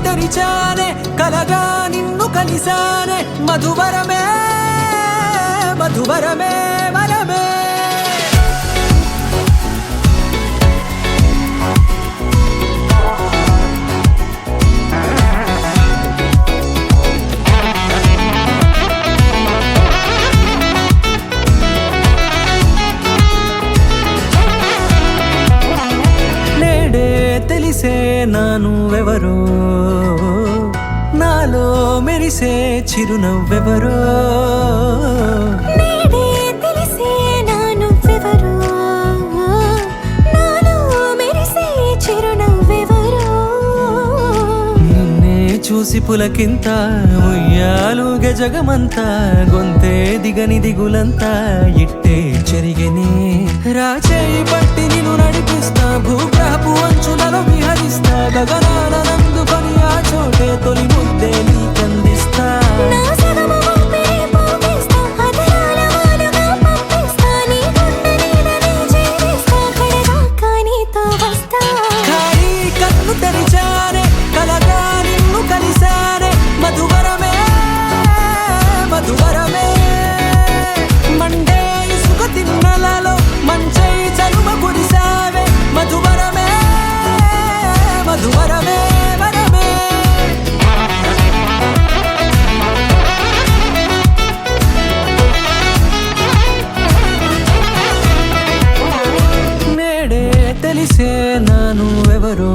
తెరిచానే కలగా నిన్ను కలిసానే మధువరమే మధువరమే వరమే తెలిసే నానువెవరో నాలో మెరిసే చిరునవ్వెవరో నేడే తెలిసే నానువెవరో నాలో మెరిసే చిరునవ్వెవరో నిన్నే చూసి పులకింత ఉయ్యాలుగే జగమంతా గొంతే దిగని దిగులంతా ఇట్టే చెరిగెనే రాచేయి పట్టి నిన్ను నడిపిస్తా భూగ్రహపు అంచులలో విహరిస్తా గగనాల నందుకొని ఆ చోటే తొలి ముద్దే నీకందిస్తా నా సగము ఊపిరి పోగిస్తా అదరాల వాలుగా పంపిస్తా నీ గుండె నీడనే చేరిస్తా కడదాకా నీతో వస్తా ఖాళీ కన్ను తెరిచానే కలగా నిన్ను కలిసానే మధువరమే మధువరమే మండే ఇసుక తిన్నలలో మంచై చలువ కురిసావే మధువరమే మధువరమే వరమే నేడే తెలిసే నానువెవరో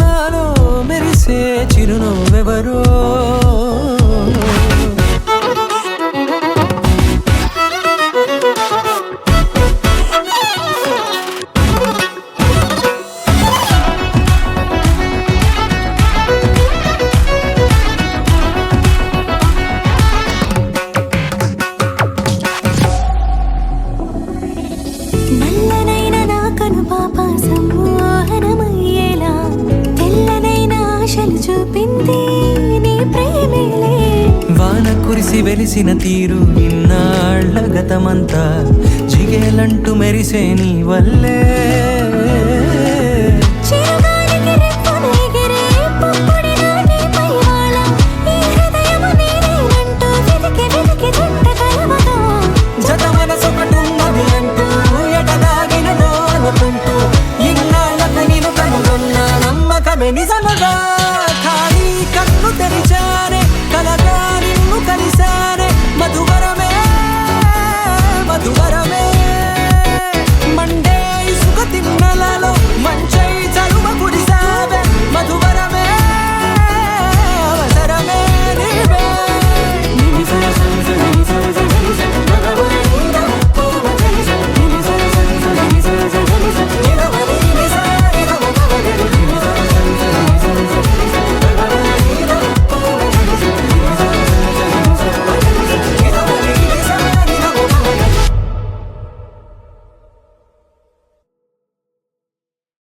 నాలో మెరిసే చిరునవ్వెవరో నల్లనైన నా కనుపాప సమ్మోహనమయ్యేలా తెల్లనైన ఆశలు చూపింది నీ ప్రేమేలే వాన కురిసి వెలిసిన తీరు ఇన్నాళ్ల గతమంతా జిగేలంటూ మెరిసే నీ వల్లే